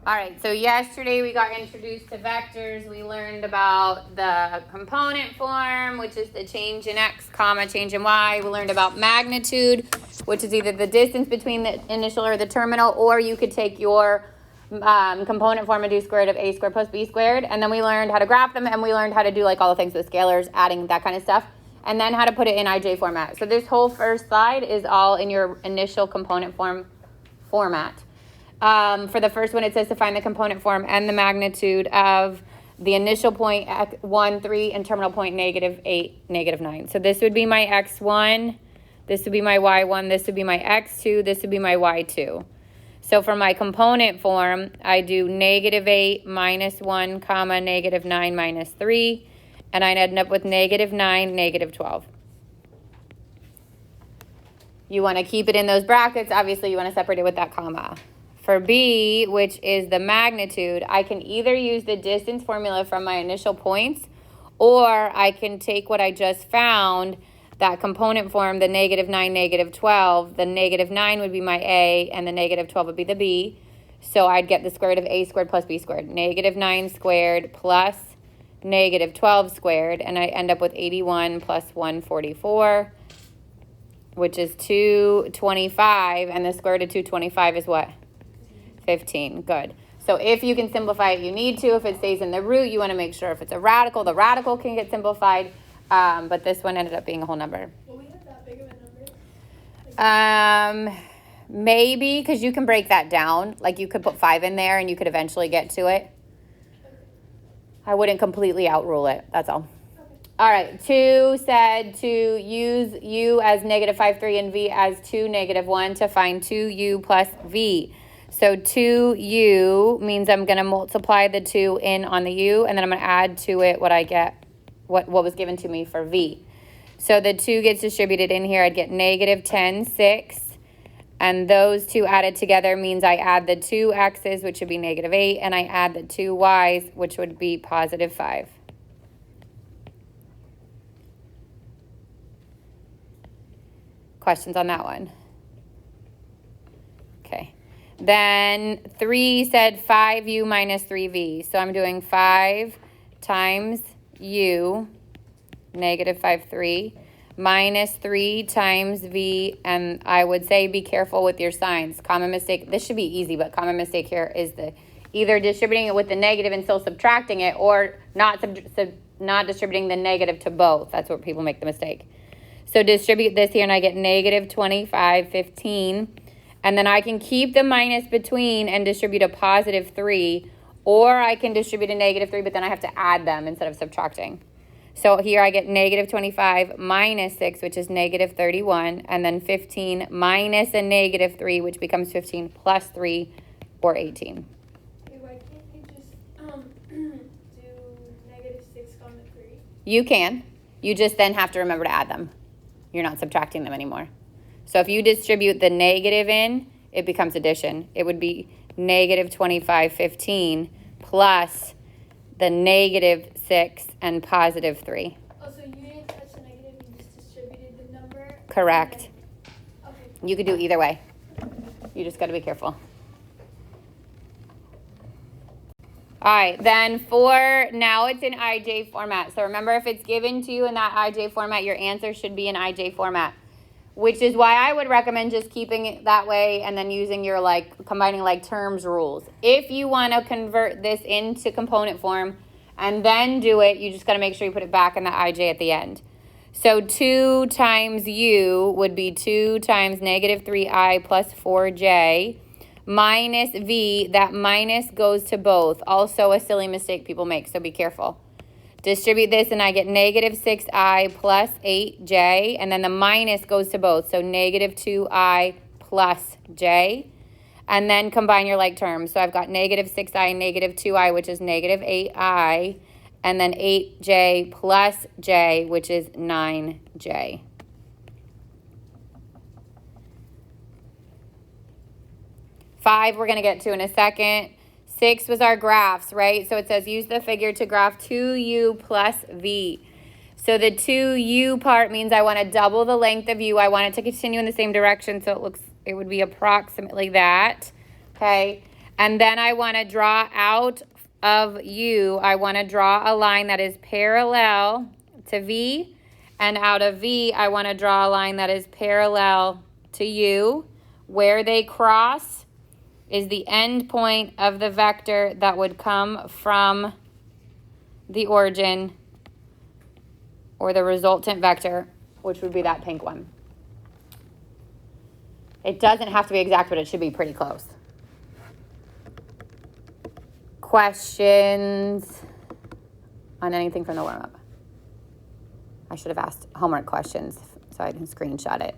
All right, so yesterday we got introduced to vectors. We learned about the component form, which is the change in x, comma, change in y. We learned about magnitude, which is either the distance between the initial or the terminal, or you could take your component form and do square root of a squared plus b squared. And then we learned how to graph them, and we learned how to do like all the things with scalars, adding that kind of stuff, and then how to put it in IJ format. So this whole first slide is all in your initial component form format. For the first one, it says to find the component form and the magnitude of the initial point at 1, 3, and terminal point -8, -9. So this would be my x1, this would be my y1, this would be my x2, this would be my y2. So for my component form, I do -8 minus 1, comma, -9 minus 3, and I end up with -9, -12. You want to keep it in those brackets. Obviously, you want to separate it with that comma. For B, which is the magnitude, I can either use the distance formula from my initial points, or I can take what I just found, that component form, the -9, -12. The -9 would be my A, and the -12 would be the B. So I'd get the square root of A squared plus B squared. -9 squared plus -12 squared, and I end up with 81 plus 144, which is 225, and the square root of 225 is what? 15. Good. So if you can simplify it, you need to. If it stays in the root, you want to make sure if it's a radical, the radical can get simplified. But this one ended up being a whole number. Will we have that big of a number? Maybe, because you can break that down. Like you could put 5 in there and you could eventually get to it. I wouldn't completely outrule it. That's all. All right, 2 said to use u as -5,3 and v as 2, -1 to find 2u plus v. So 2u means I'm going to multiply the 2 in on the u, and then I'm going to add to it what I get, what was given to me for v. So the 2 gets distributed in here. I'd get -10, 6. And those two added together means I add the 2 x's, which would be -8, and I add the 2 y's, which would be +5. Questions on that one? Okay. Then 3 said 5u minus 3v. So I'm doing 5 times u, -5,3, minus 3 times v, and I would say be careful with your signs. Common mistake, this should be easy, but common mistake here is the either distributing it with the negative and still subtracting it, or not distributing the negative to both. That's where people make the mistake. So distribute this here, and I get -25, 15. And then I can keep the minus between and distribute a +3, or I can distribute a -3, but then I have to add them instead of subtracting. So here I get -25 minus 6, which is -31, and then 15 minus a -3, which becomes 15 plus 3, or 18. Wait, why can't you just do -6, 3? You can. You just then have to remember to add them. You're not subtracting them anymore. So if you distribute the negative in, it becomes addition. It would be -25, 15 plus the -6 and +3. Oh, so you didn't touch the negative, you just distributed the number? Correct. Okay. You could do either way. You just got to be careful. All right, then now it's in IJ format. So remember, if it's given to you in that IJ format, your answer should be in IJ format, which is why I would recommend just keeping it that way and then using your combining terms rules. If you want to convert this into component form and then do it, you just got to make sure you put it back in the IJ at the end. So 2 times u would be 2 times -3i plus 4j minus v. That minus goes to both. Also a silly mistake people make, so be careful. Distribute this, and I get -6i plus 8j, and then the minus goes to both, so -2i plus j. And then combine your like terms. So I've got -6i, -2i, which is -8i, and then 8j plus j, which is 9j. Five we're going to get to in a second. 6 was our graphs, right? So it says use the figure to graph 2u plus v. So the 2u part means I want to double the length of u. I want it to continue in the same direction, so it would be approximately that. Okay? And then I want to draw out of U, I want to draw a line that is parallel to V. And out of V, I want to draw a line that is parallel to U. Where they cross is the end point of the vector that would come from the origin, or the resultant vector, which would be that pink one. It doesn't have to be exact, but it should be pretty close. Questions on anything from the warm-up? I should have asked homework questions so I can screenshot it.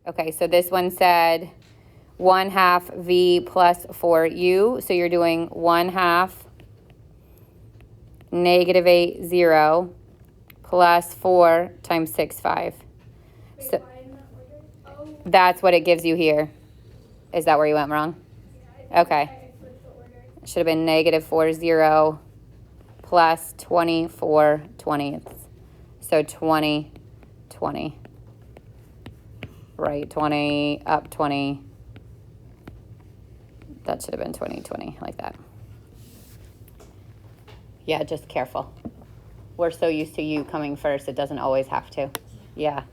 Okay, so this one said 1/2 V plus 4U. So you're doing 1/2 -8, 0 plus 4 times 6, 5. Wait, So why in that order? Oh, that's what it gives you here. Is that where you went wrong? yeah, Okay. I switched the order. It should have been -4, 0 plus 24 twentieths. So 20, 20. Right, 20, up 20. That should have been 20, 20, like that. Yeah, just careful. We're so used to you coming first, it doesn't always have to. Yeah.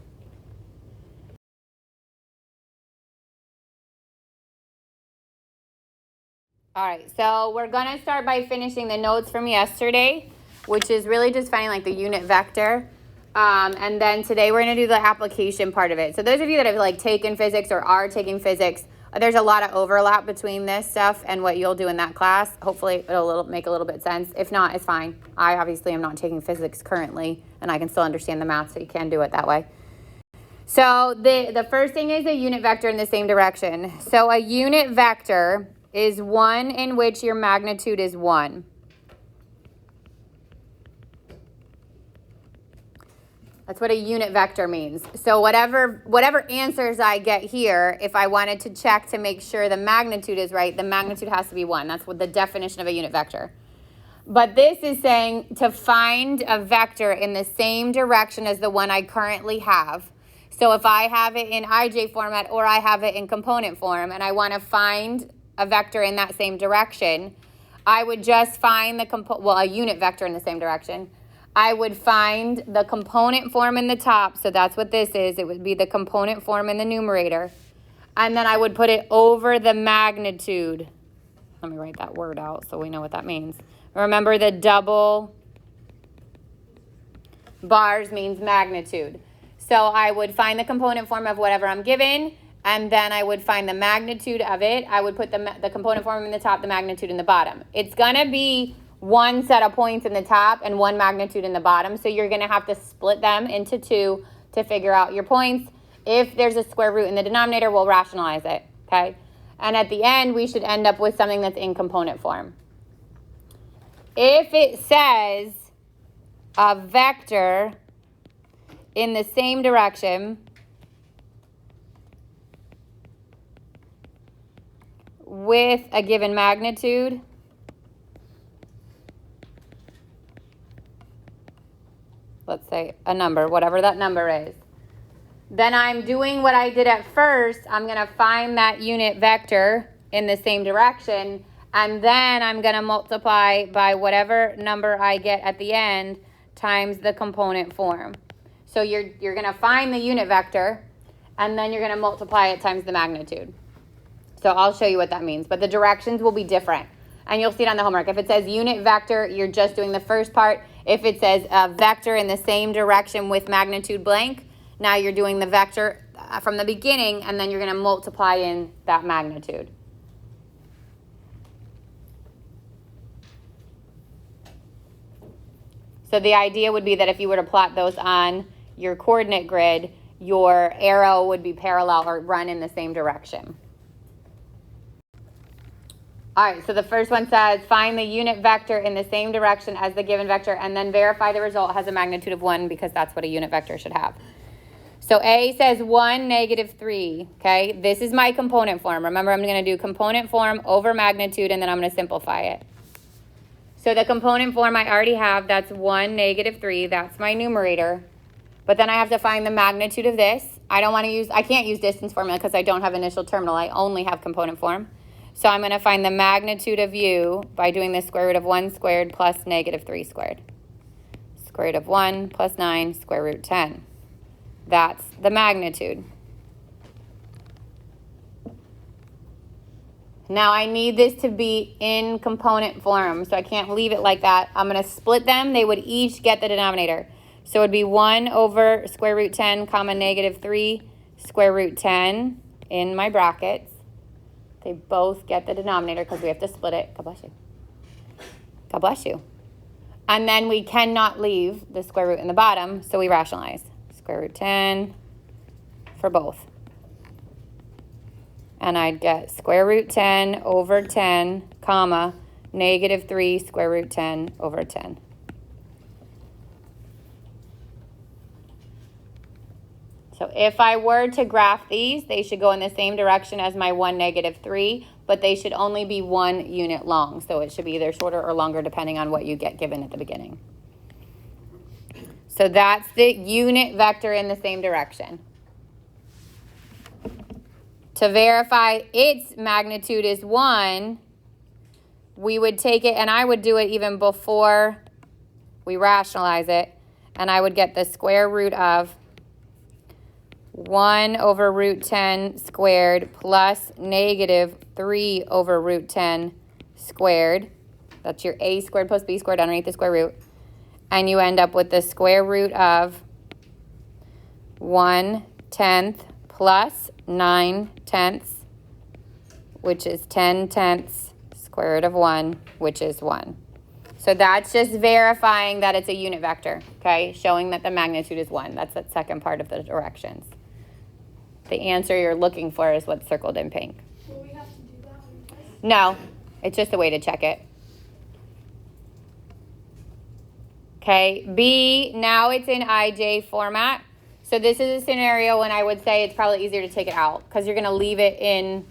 All right, so we're gonna start by finishing the notes from yesterday, which is really just finding like the unit vector. And then today we're gonna do the application part of it. So those of you that have like taken physics or are taking physics, there's a lot of overlap between this stuff and what you'll do in that class. Hopefully it'll make a little bit sense. If not, it's fine. I obviously am not taking physics currently, and I can still understand the math, so you can do it that way. So the first thing is a unit vector in the same direction. So a unit vector is one in which your magnitude is 1. That's what a unit vector means. So whatever answers I get here, if I wanted to check to make sure the magnitude is right, the magnitude has to be 1. That's what the definition of a unit vector. But this is saying to find a vector in the same direction as the one I currently have. So if I have it in IJ format or I have it in component form and I want to find a vector in that same direction, I would just find a unit vector in the same direction. I would find the component form in the top, so that's what this is. It would be the component form in the numerator. And then I would put it over the magnitude. Let me write that word out so we know what that means. Remember, the double bars means magnitude. So I would find the component form of whatever I'm given, and then I would find the magnitude of it. I would put the component form in the top, the magnitude in the bottom. It's going to be one set of points in the top and one magnitude in the bottom. So you're going to have to split them into 2 to figure out your points. If there's a square root in the denominator, we'll rationalize it, okay? And at the end, we should end up with something that's in component form. If it says a vector in the same direction with a given magnitude, let's say a number, whatever that number is, then I'm doing what I did at first. I'm going to find that unit vector in the same direction, and then I'm going to multiply by whatever number I get at the end times the component form. So you're going to find the unit vector, and then you're going to multiply it times the magnitude. So I'll show you what that means, but the directions will be different. And you'll see it on the homework. If it says unit vector, you're just doing the first part. If it says a vector in the same direction with magnitude blank, now you're doing the vector from the beginning, and then you're going to multiply in that magnitude. So the idea would be that if you were to plot those on your coordinate grid, your arrow would be parallel or run in the same direction. All right, so the first one says, find the unit vector in the same direction as the given vector, and then verify the result has a magnitude of 1, because that's what a unit vector should have. So A says 1, -3, okay? This is my component form. Remember, I'm going to do component form over magnitude, and then I'm going to simplify it. So the component form I already have, that's 1, -3. That's my numerator. But then I have to find the magnitude of this. I can't use distance formula because I don't have initial terminal. I only have component form. So I'm going to find the magnitude of u by doing the square root of 1 squared plus negative 3 squared. Square root of 1 plus 9 square root 10. That's the magnitude. Now I need this to be in component form, so I can't leave it like that. I'm going to split them. They would each get the denominator. So it would be 1 over square root 10 comma negative 3 square root 10 in my brackets. They both get the denominator because we have to split it. God bless you. God bless you. And then we cannot leave the square root in the bottom, so we rationalize. Square root 10 for both. And I'd get square root 10 over 10, comma, negative 3 square root 10 over 10. So if I were to graph these, they should go in the same direction as my 1, negative 3, but they should only be 1 unit long. So it should be either shorter or longer depending on what you get given at the beginning. So that's the unit vector in the same direction. To verify its magnitude is 1, we would take it, and I would do it even before we rationalize it, and I would get the square root of 1 over root 10 squared plus negative 3 over root 10 squared. That's your a squared plus b squared underneath the square root. And you end up with the square root of 1/10 plus 9/10, which is 10/10 square root of 1, which is 1. So that's just verifying that it's a unit vector, okay? Showing that the magnitude is 1. That's that second part of the directions. The answer you're looking for is what's circled in pink. Will we have to do that on the test? No, it's just a way to check it. Okay, B, now it's in IJ format. So this is a scenario when I would say it's probably easier to take it out because you're going to leave it in,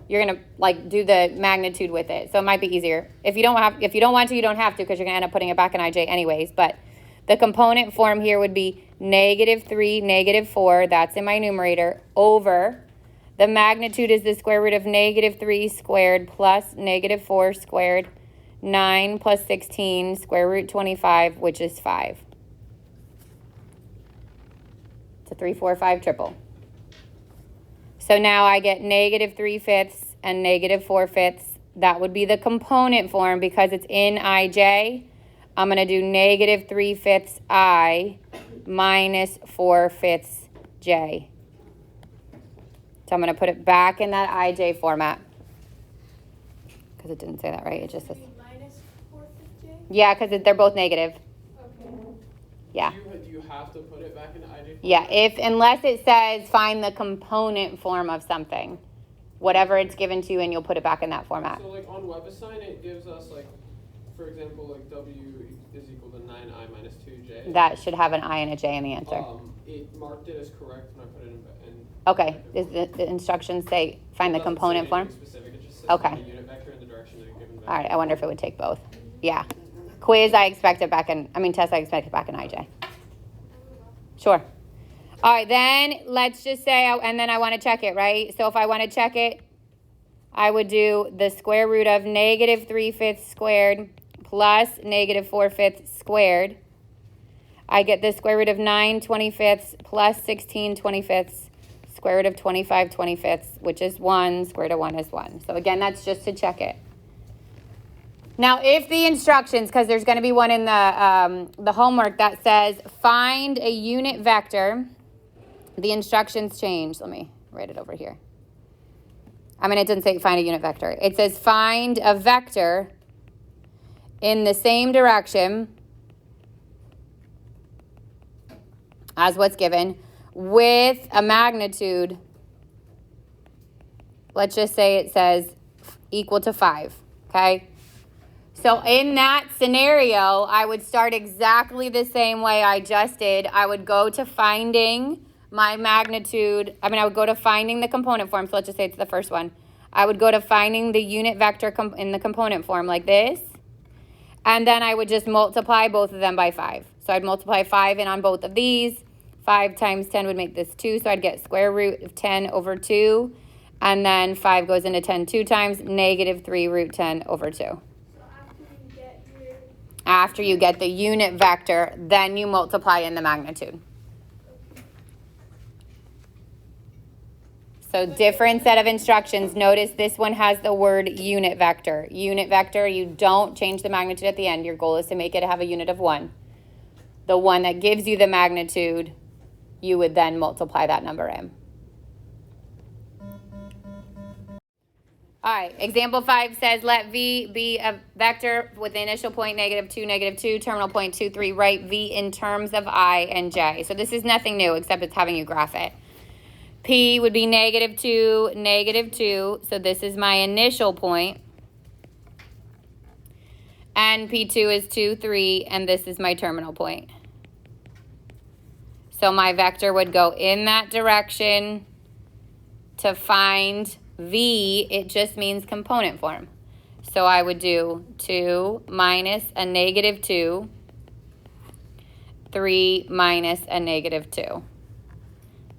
you're going to like do the magnitude with it. So it might be easier. If you don't want to, you don't have to because you're going to end up putting it back in IJ anyways. But the component form here would be negative 3, negative 4, that's in my numerator, over. The magnitude is the square root of negative 3 squared plus negative 4 squared, 9 plus 16, square root 25, which is 5. It's a 3, 4, 5 triple. So now I get negative 3/5 and negative 4/5. That would be the component form because it's in IJ. I'm going to do negative 3/5 I minus 4/5 J. So I'm going to put it back in that IJ format. Because it didn't say that right. It just says. Minus 4/5 J? Yeah, because they're both negative. Okay. Yeah. Do you have to put it back into IJ? Yeah, unless it says find the component form of something. Whatever it's given to you, and you'll put it back in that format. So like on WebAssign, it gives us like, for example, like W is equal to 9I minus 2J. That should have an I and a J in the answer. It marked it as correct when I put it in. Okay, does the instructions say find the component form? Specific. It just says Okay. find the unit vector in the direction that given vector. All right, I wonder if it would take both. Yeah. Quiz, I expect it back in, test, I expect it back in IJ. Sure. All right, then let's just say, and then I want to check it, right? So if I want to check it, I would do the square root of negative 3/5 squared plus negative 4/5 squared. I get the square root of 9/25 plus 16/25, square root of 25/25, which is 1, square root of 1 is 1. So again, that's just to check it. Now, if the instructions, because there's going to be one in the homework that says find a unit vector, the instructions change. Let me write it over here. It doesn't say find a unit vector. It says find a vector in the same direction as what's given with a magnitude. Let's just say it says equal to 5, okay? So in that scenario, I would start exactly the same way I just did. I would go to finding my magnitude. I would go to finding the component form. So let's just say it's the first one. I would go to finding the unit vector in the component form like this. And then I would just multiply both of them by 5. So I'd multiply 5 in on both of these. 5 times 10 would make this 2, so I'd get square root of 10 over 2. And then 5 goes into 10 2 times, negative 3 root 10 over 2. So After you get the unit vector, then you multiply in the magnitude. So different set of instructions. Notice this one has the word unit vector. Unit vector, you don't change the magnitude at the end. Your goal is to make it have a unit of 1. The one that gives you the magnitude, you would then multiply that number in. All right, example 5 says, let V be a vector with the initial point -2, -2, terminal point 2, 3. Write V in terms of I and J. So this is nothing new except it's having you graph it. P would be -2, -2. So this is my initial point. And P2 is 2, 3, and this is my terminal point. So my vector would go in that direction. To find V, it just means component form. So I would do 2 minus a -2, 3 minus a -2.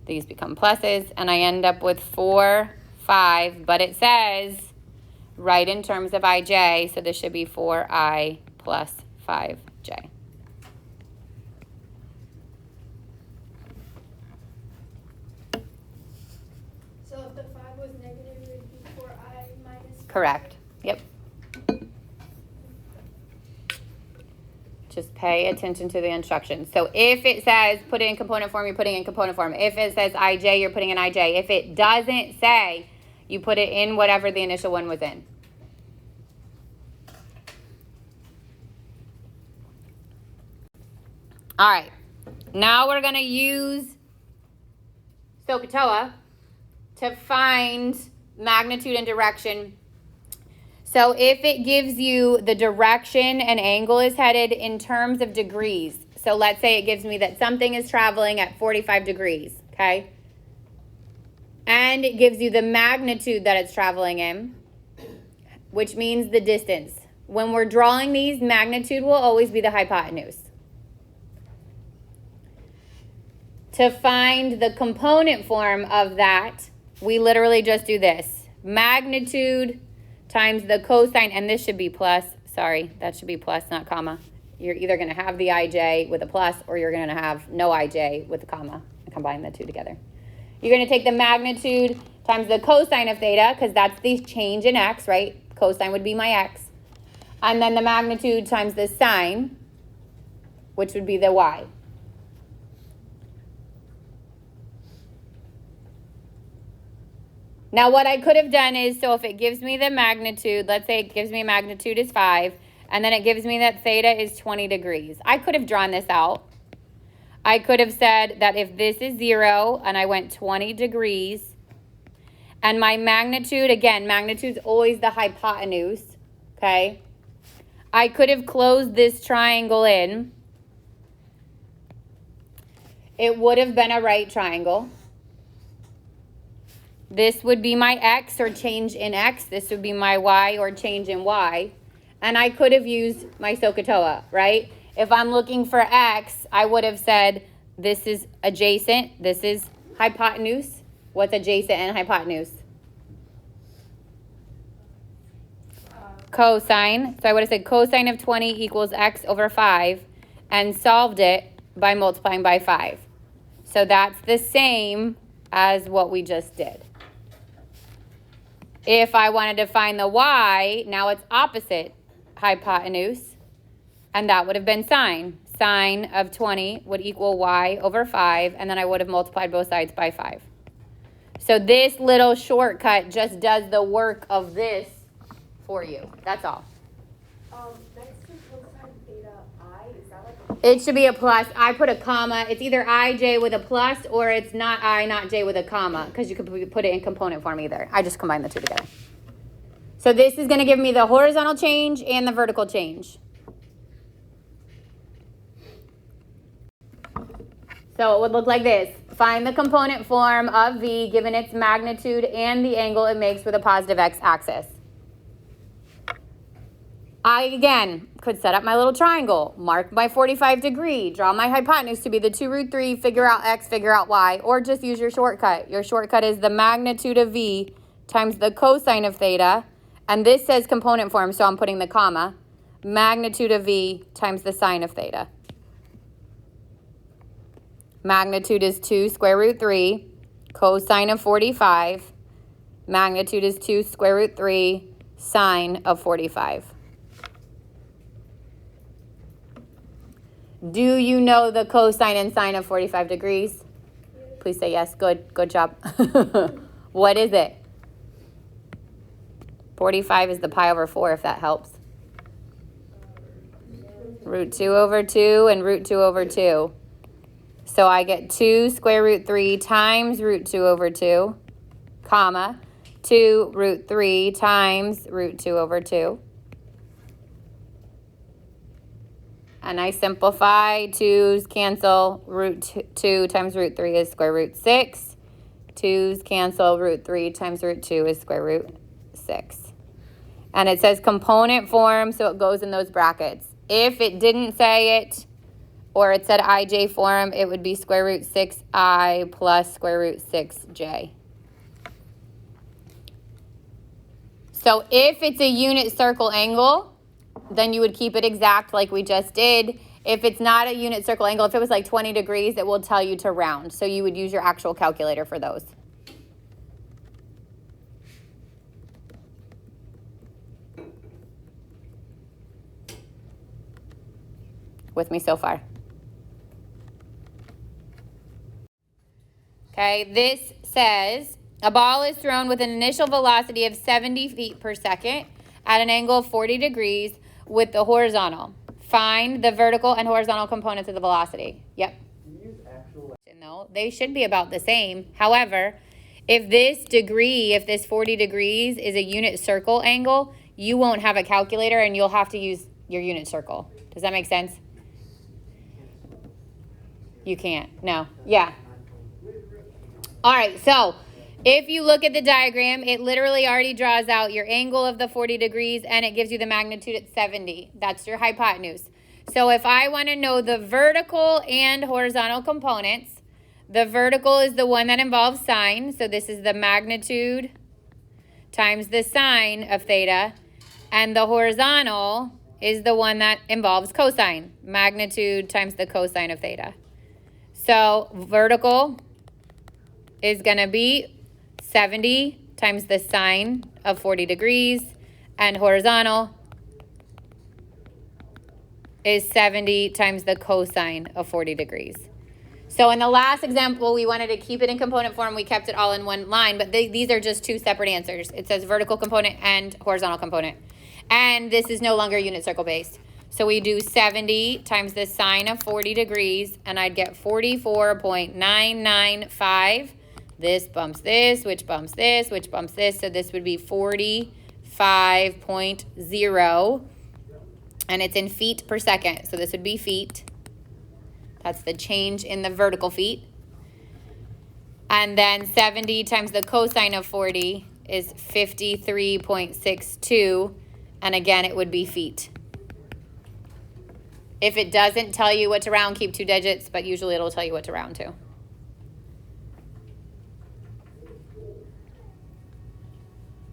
These become pluses, and I end up with 4, 5, but it says write in terms of ij, so this should be 4i plus 5j. So if the 5 was negative, it would be 4i minus 5. Correct. Yep. Just pay attention to the instructions. So if it says put it in component form, you're putting it in component form. If it says ij, you're putting in ij. If it doesn't say, you put it in whatever the initial one was in. All right. Now we're going to use SOHCAHTOA to find magnitude and direction. So if it gives you the direction an angle is headed in terms of degrees, so let's say it gives me that something is traveling at 45 degrees, okay? And it gives you the magnitude that it's traveling in, which means the distance. When we're drawing these, magnitude will always be the hypotenuse. To find the component form of that, we literally just do this. Magnitude times the cosine, and this should be plus. Sorry, that should be plus, not comma. You're either going to have the ij with a plus, or you're going to have no ij with a comma. Combine the two together. You're going to take the magnitude times the cosine of theta, because that's the change in x, right? Cosine would be my x. And then the magnitude times the sine, which would be the y. Now what I could have done is, so if it gives me the magnitude, let's say it gives me a magnitude is 5, and then it gives me that theta is 20 degrees. I could have drawn this out. I could have said that if this is 0 and I went 20 degrees, and my magnitude, again, magnitude's always the hypotenuse, okay? I could have closed this triangle in. It would have been a right triangle. This would be my x, or change in x. This would be my y, or change in y. And I could have used my SOHCAHTOA, right? If I'm looking for x, I would have said this is adjacent, this is hypotenuse. What's adjacent and hypotenuse? Cosine. So I would have said cosine of 20 equals x over 5, and solved it by multiplying by 5. So that's the same as what we just did. If I wanted to find the y, now it's opposite hypotenuse, and that would have been sine. Sine of 20 would equal y over 5, and then I would have multiplied both sides by 5. So this little shortcut just does the work of this for you. That's all. Next to cosine theta I, is that like It should be a plus. I put a comma. It's either ij with a plus, or it's not I, not j with a comma, because you could put it in component form either. I just combined the two together. So this is going to give me the horizontal change and the vertical change. So it would look like this. Find the component form of V given its magnitude and the angle it makes with a positive x-axis. I, again, could set up my little triangle, mark my 45 degree, draw my hypotenuse to be the 2 root 3, figure out x, figure out y, or just use your shortcut. Your shortcut is the magnitude of v times the cosine of theta, and this says component form, so I'm putting the comma, magnitude of v times the sine of theta. Magnitude is 2 square root 3, cosine of 45, magnitude is 2 square root 3, sine of 45. Do you know the cosine and sine of 45 degrees? Please say yes. Good job. What is it? 45 is the pi over 4, if that helps. Root 2 over 2 and root 2 over 2. So I get 2 square root 3 times root 2 over 2, comma, 2 root 3 times root 2 over 2. And I simplify, 2's cancel, root 2 times root 3 is square root 6. 2's cancel, root 3 times root 2 is square root 6. And it says component form, so it goes in those brackets. If it didn't say it, or it said IJ form, it would be square root 6I plus square root 6J. So if it's a unit circle angle, then you would keep it exact like we just did. If it's not a unit circle angle, if it was like 20 degrees, it will tell you to round. So you would use your actual calculator for those. With me so far? Okay, this says a ball is thrown with an initial velocity of 70 feet per second at an angle of 40 degrees with the horizontal. Find the vertical and horizontal components of the velocity. Yep. No, they should be about the same. However, if this 40 degrees is a unit circle angle, you won't have a calculator and you'll have to use your unit circle. Does that make sense? You can't. No. Yeah. All right, so if you look at the diagram, it literally already draws out your angle of the 40 degrees and it gives you the magnitude at 70. That's your hypotenuse. So if I want to know the vertical and horizontal components, the vertical is the one that involves sine. So this is the magnitude times the sine of theta. And the horizontal is the one that involves cosine. Magnitude times the cosine of theta. So vertical is going to be 70 times the sine of 40 degrees, and horizontal is 70 times the cosine of 40 degrees. So in the last example, we wanted to keep it in component form. We kept it all in one line, but these are just two separate answers. It says vertical component and horizontal component. And this is no longer unit circle based. So we do 70 times the sine of 40 degrees, and I'd get 44.995. This bumps this, which bumps this, which bumps this. So this would be 45.0. And it's in feet per second. So this would be feet. That's the change in the vertical feet. And then 70 times the cosine of 40 is 53.62. And again, it would be feet. If it doesn't tell you what to round, keep 2 digits, but usually it'll tell you what to round to.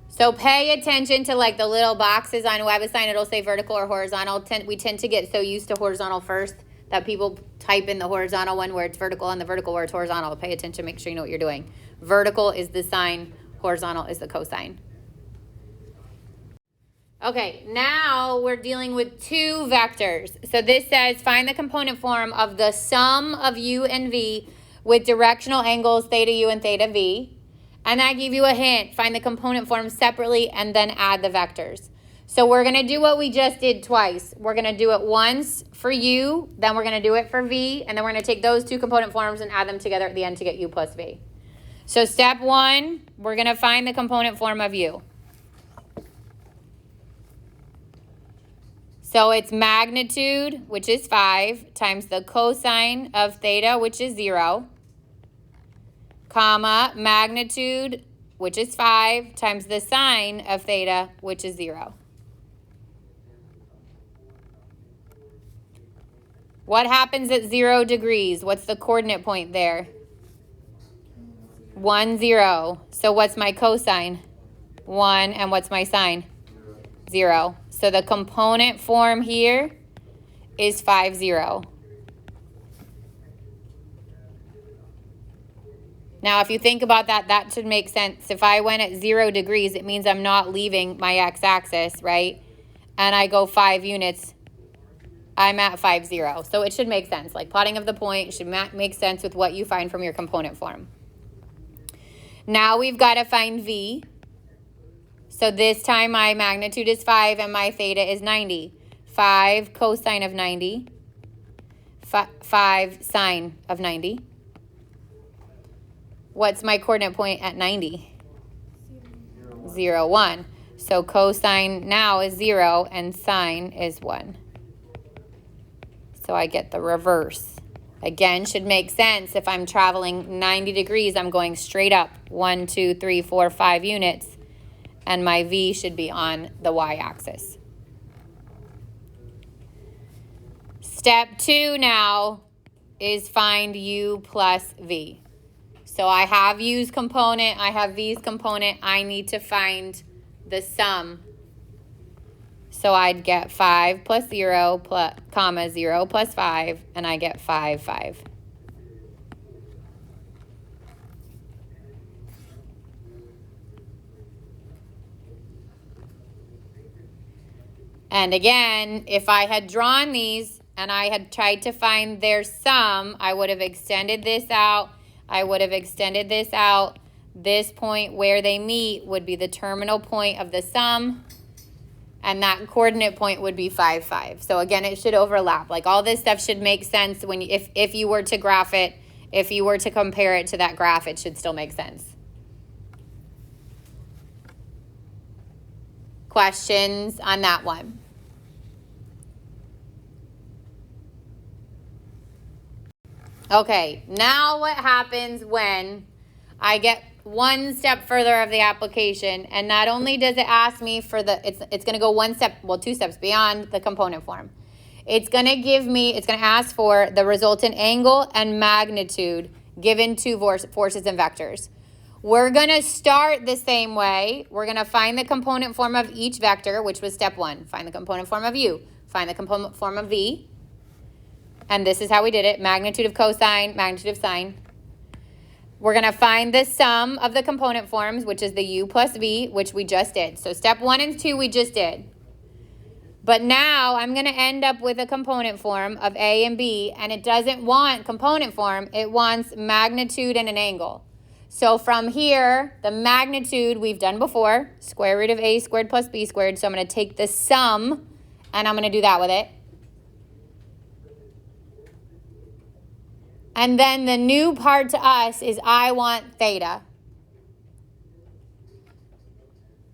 So pay attention to like the little boxes on WebAssign. It'll say vertical or horizontal. We tend to get so used to horizontal first that people type in the horizontal one where it's vertical and the vertical where it's horizontal. Pay attention, make sure you know what you're doing. Vertical is the sine, horizontal is the cosine. Okay, now we're dealing with 2 vectors. So this says find the component form of the sum of u and v with directional angles theta u and theta v. And I give you a hint. Find the component form separately and then add the vectors. So we're going to do what we just did twice. We're going to do it once for u, then we're going to do it for v, and then we're going to take those 2 component forms and add them together at the end to get u plus v. So step 1, we're going to find the component form of u. So it's magnitude, which is 5, times the cosine of theta, which is 0, comma, magnitude, which is 5, times the sine of theta, which is 0. What happens at 0 degrees? What's the coordinate point there? 1, 0. So what's my cosine? 1. And what's my sine? 0. So the component form here is 5, 0. Now, if you think about that, that should make sense. If I went at 0 degrees, it means I'm not leaving my x-axis, right? And I go 5 units, I'm at 5, 0. So it should make sense. Like plotting of the point should make sense with what you find from your component form. Now we've got to find v. So this time my magnitude is 5 and my theta is 90. 5 cosine of 90. 5 sine of 90. What's my coordinate point at 90? 0, 1. So cosine now is 0 and sine is 1. So I get the reverse. Again, should make sense. If I'm traveling 90 degrees, I'm going straight up 1, 2, 3, 4, 5 units. And my v should be on the y-axis. Step 2 now is find u plus v. So I have u's component, I have v's component, I need to find the sum. So I'd get 5 plus 0, plus, comma 0 plus 5, and I get 5, 5. And again, if I had drawn these and I had tried to find their sum, I would have extended this out. I would have extended this out. This point where they meet would be the terminal point of the sum. And that coordinate point would be 5, 5. So again, it should overlap. Like all this stuff should make sense when if you were to graph it, if you were to compare it to that graph, it should still make sense. Questions on that one? Okay, now what happens when I get one step further of the application, and not only does it ask me for the, it's going to go one step, well, 2 steps beyond the component form. It's going to give me, it's going to ask for the resultant angle and magnitude given two forces and vectors. We're going to start the same way. We're going to find the component form of each vector, which was step 1. Find the component form of u. Find the component form of v. And this is how we did it. Magnitude of cosine, magnitude of sine. We're going to find the sum of the component forms, which is the u plus v, which we just did. So step 1 and 2 we just did. But now I'm going to end up with a component form of a and b, and it doesn't want component form. It wants magnitude and an angle. So from here, the magnitude we've done before, square root of a squared plus b squared. So I'm going to take the sum, and I'm going to do that with it. And then the new part to us is I want theta.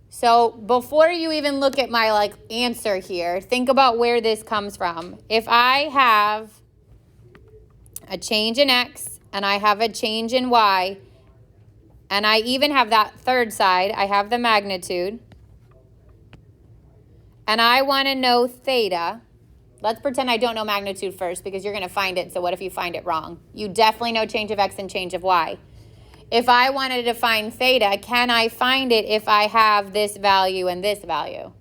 So before you even look at my answer here, think about where this comes from. If I have a change in x and I have a change in y, and I even have that third side, I have the magnitude, and I want to know theta. Let's pretend I don't know magnitude first because you're going to find it. So what if you find it wrong? You definitely know change of x and change of y. If I wanted to find theta, can I find it if I have this value and this value?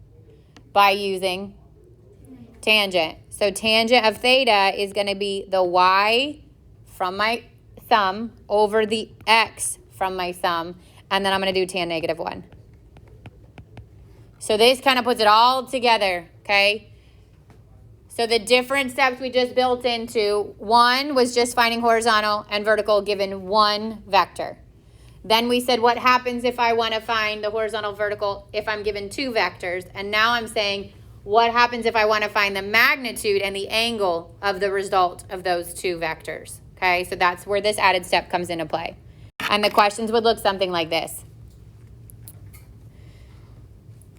By using tangent. So tangent of theta is going to be the y from my sum over the x from my sum. And then I'm going to do tan negative 1. So this kind of puts it all together, okay? So the different steps we just built into, 1 was just finding horizontal and vertical given one vector. Then we said what happens if I want to find the horizontal vertical if I'm given 2 vectors. And now I'm saying what happens if I want to find the magnitude and the angle of the result of those 2 vectors. Okay, so that's where this added step comes into play. And the questions would look something like this.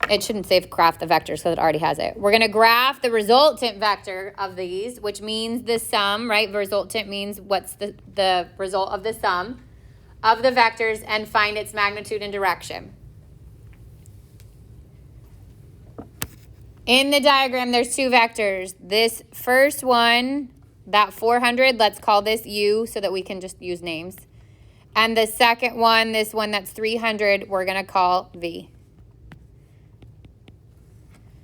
It shouldn't say graph the vectors because it already has it. We're going to graph the resultant vector of these, which means the sum, right? Resultant means what's the result of the sum of the vectors, and find its magnitude and direction. In the diagram, there's 2 vectors. This first one That 400, let's call this U so that we can just use names. And the second one, this one that's 300, we're going to call V.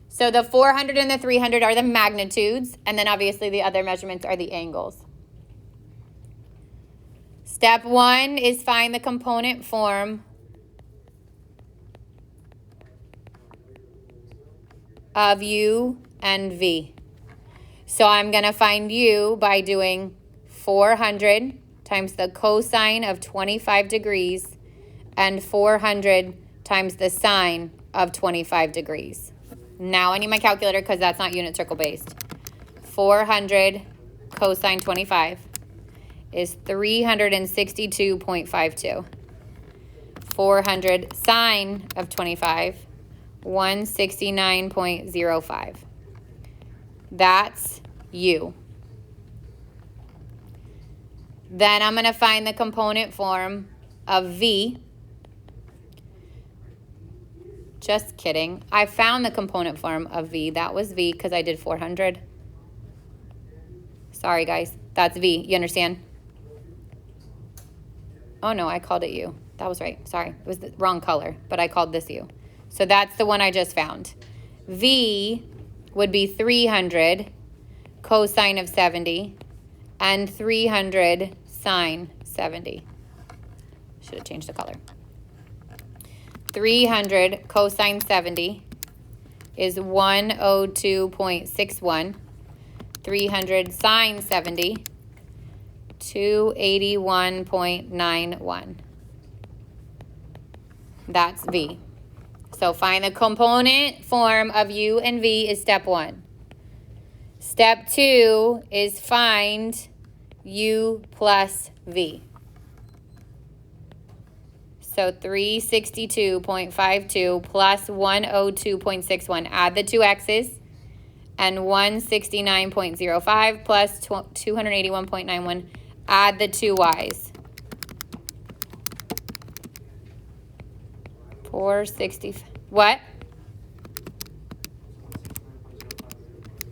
So the 400 and the 300 are the magnitudes, and then obviously the other measurements are the angles. Step 1 is find the component form of U and V. So I'm going to find U by doing 400 times the cosine of 25 degrees and 400 times the sine of 25 degrees. Now I need my calculator because that's not unit circle based. 400 cosine 25 is 362.52. 400 sine of 25, 169.05. That's U. Then I'm going to find the component form of V. Just kidding. I found the component form of V. That was V because I did 400. Sorry, guys. That's V. You understand? Oh, no. I called it U. That was right. Sorry. It was the wrong color, but I called this U. So that's the one I just found. V would be 300 cosine of 70 and 300 sine 70. Should have changed the color. 300 cosine 70 is 102.61. 300 sine 70, 281.91. That's V. So find the component form of U and V is step 1. Step 2 is find U plus V. So 362.52 plus 102.61. Add the two X's. And 169.05 plus 281.91. Add the two Y's. 460. What?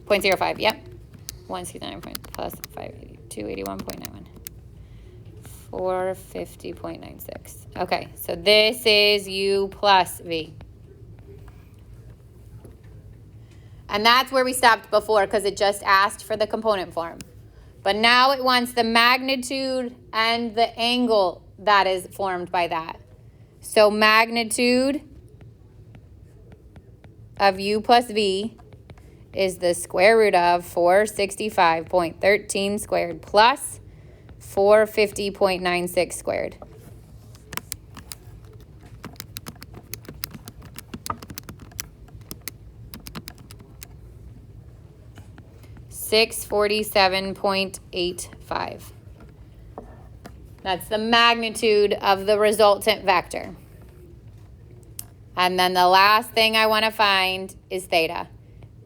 0.05. Yep. 169 plus 281.91. 450.96. Okay, so this is U plus V. And that's where we stopped before because it just asked for the component form. But now it wants the magnitude and the angle that is formed by that. So magnitude of U plus V is the square root of 465.13 squared plus 450.96 squared. $647.85. That's the magnitude of the resultant vector. And then the last thing I want to find is theta.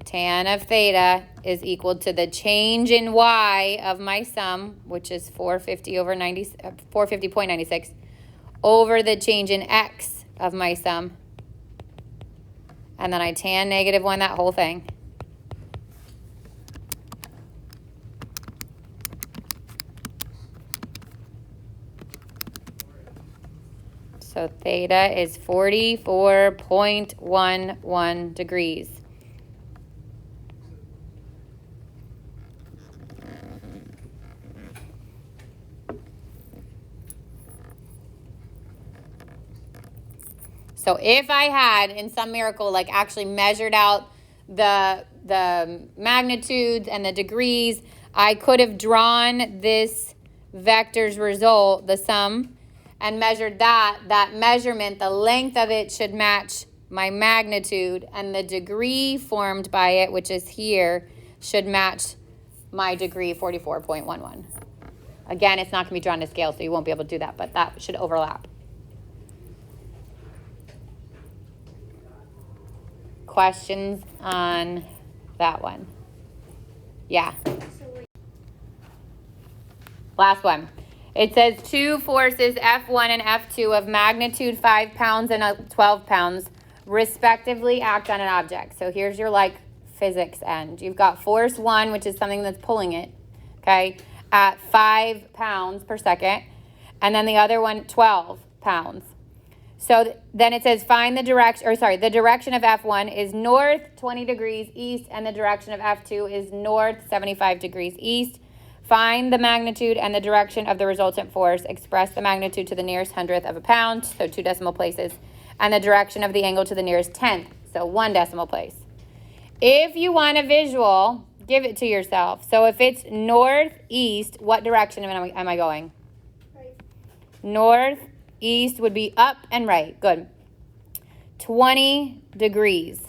Tan of theta is equal to the change in y of my sum, which is 450.96, over the change in x of my sum. And then I tan -1 that whole thing. So theta is 44.11 degrees. So if I had, in some miracle, like actually measured out the magnitudes and the degrees, I could have drawn this vector's result, the sum, and measured that measurement, the length of it should match my magnitude, and the degree formed by it, which is here, should match my degree, 44.11. Again, it's not going to be drawn to scale, so you won't be able to do that, but that should overlap. Questions on that one? Yeah. Last one. It says two forces, F1 and F2, of magnitude 5 pounds and 12 pounds, respectively act on an object. So here's your, like, physics end. You've got force 1, which is something that's pulling it, okay, at 5 pounds per second. And then the other one, 12 pounds. So then it says find the direction, the direction of F1 is north 20 degrees east, and the direction of F2 is north 75 degrees east. Find the magnitude and the direction of the resultant force. Express the magnitude to the nearest hundredth of a pound, so 2 decimal places, and the direction of the angle to the nearest tenth, so 1 decimal place. If you want a visual, give it to yourself. So if it's northeast, what direction am I going? Right. Northeast would be up and right. Good. 20 degrees.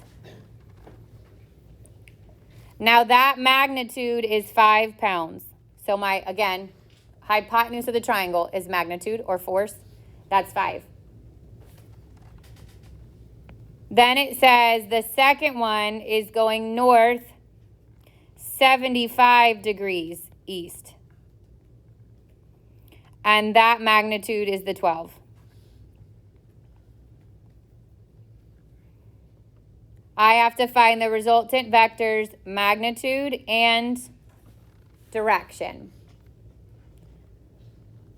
Now that magnitude is 5 pounds. So my, again, hypotenuse of the triangle is magnitude or force. That's 5. Then it says the second one is going north 75 degrees east. And that magnitude is the 12. I have to find the resultant vector's magnitude and direction.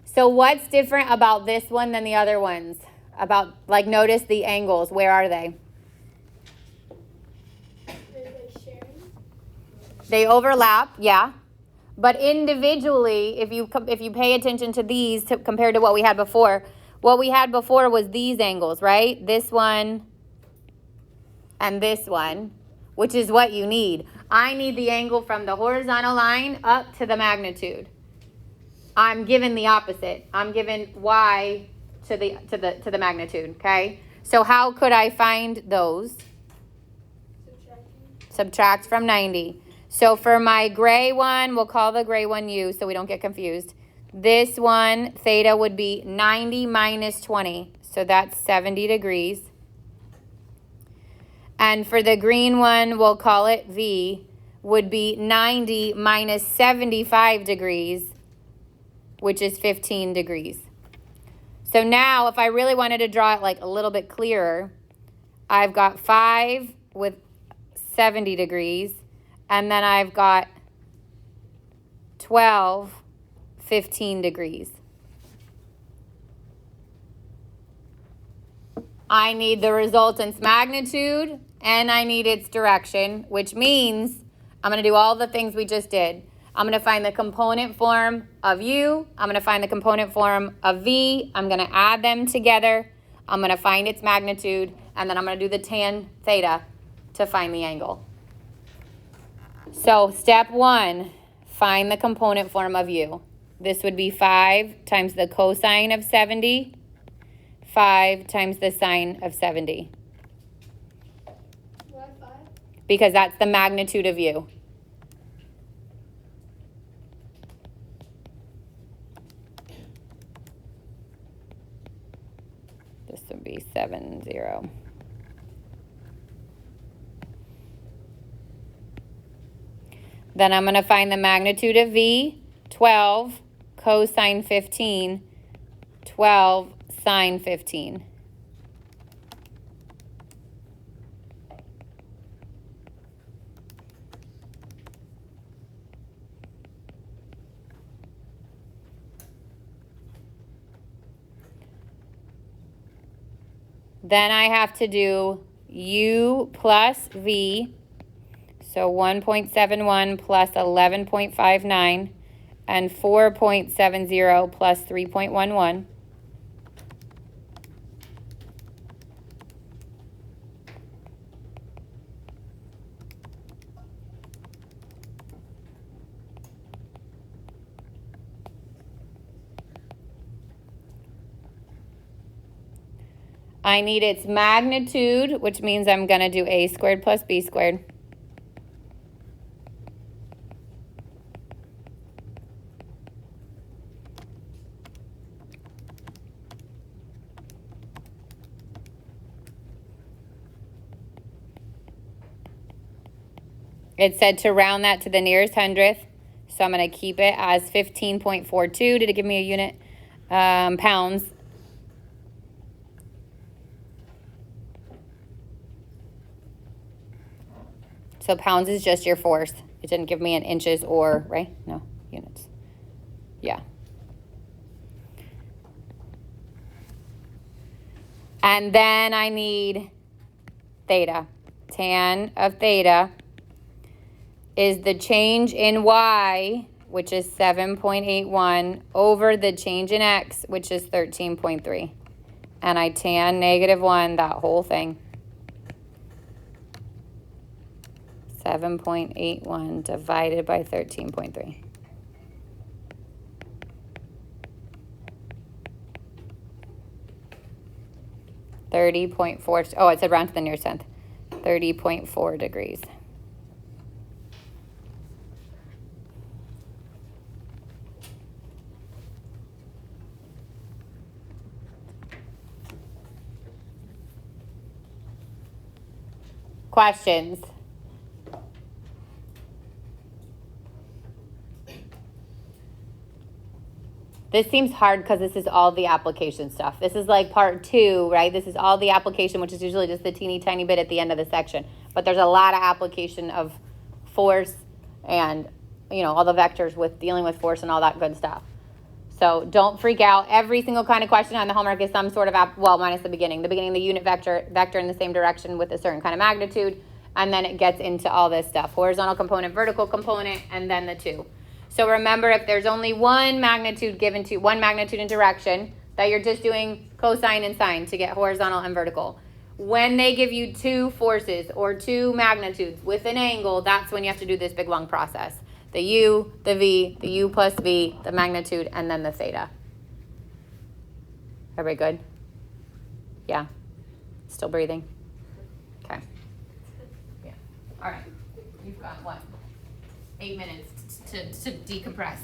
So what's different about this one than the other ones? About, like, notice the angles. Where are they? Are they sharing? They overlap, yeah. But individually, if you pay attention to these compared to what we had before was these angles, right? This one and this one, which is what you need. I need the angle from the horizontal line up to the magnitude. I'm given the opposite. I'm given y to the magnitude, okay? So how could I find those? Subtract from 90. So for my gray one, we'll call the gray one U so we don't get confused. This one, theta, would be 90 minus 20. So that's 70 degrees. And for the green one, we'll call it V, would be 90 minus 75 degrees, which is 15 degrees. So now if I really wanted to draw it like a little bit clearer, I've got 5 with 70 degrees, and then I've got 12, 15 degrees. I need the resultant's magnitude, and I need its direction, which means I'm going to do all the things we just did. I'm going to find the component form of U. I'm going to find the component form of V. I'm going to add them together. I'm going to find its magnitude, and then I'm going to do the tan theta to find the angle. So step 1, find the component form of U. This would be 5 times the cosine of 70, 5 times the sine of 70. Why 5? Because that's the magnitude of U. This would be 70. Then I'm going to find the magnitude of V, 12, cosine 15, 12, sine 15. Then I have to do U plus V, so 1.71 plus 11.59, and 4.70 plus 3.11. I need its magnitude, which means I'm going to do a squared plus b squared. It said to round that to the nearest hundredth, so I'm going to keep it as 15.42. Did it give me a unit? Pounds. So pounds is just your force. It didn't give me in inches or, right? No. units. Yeah. And then I need theta. Tan of theta is the change in y, which is 7.81, over the change in x, which is 13.3. And I tan -1, that whole thing. 7.81 divided by 13.3. Oh, it said round to the nearest tenth. 30.4 degrees. Questions? This seems hard because this is all the application stuff. This is like part 2, right? This is all the application, which is usually just the teeny tiny bit at the end of the section. But there's a lot of application of force and, you know, all the vectors with dealing with force and all that good stuff. So don't freak out. Every single kind of question on the homework is some sort of, minus the beginning. The beginning, the unit vector in the same direction with a certain kind of magnitude. And then it gets into all this stuff. Horizontal component, vertical component, and then the 2. So remember, if there's only one magnitude and direction, that you're just doing cosine and sine to get horizontal and vertical. When they give you 2 forces or 2 magnitudes with an angle, that's when you have to do this big long process. The u, the v, the u plus v, the magnitude, and then the theta. Everybody good? Yeah? Still breathing? Okay. Yeah. All right. You've got what? 8 minutes to decompress.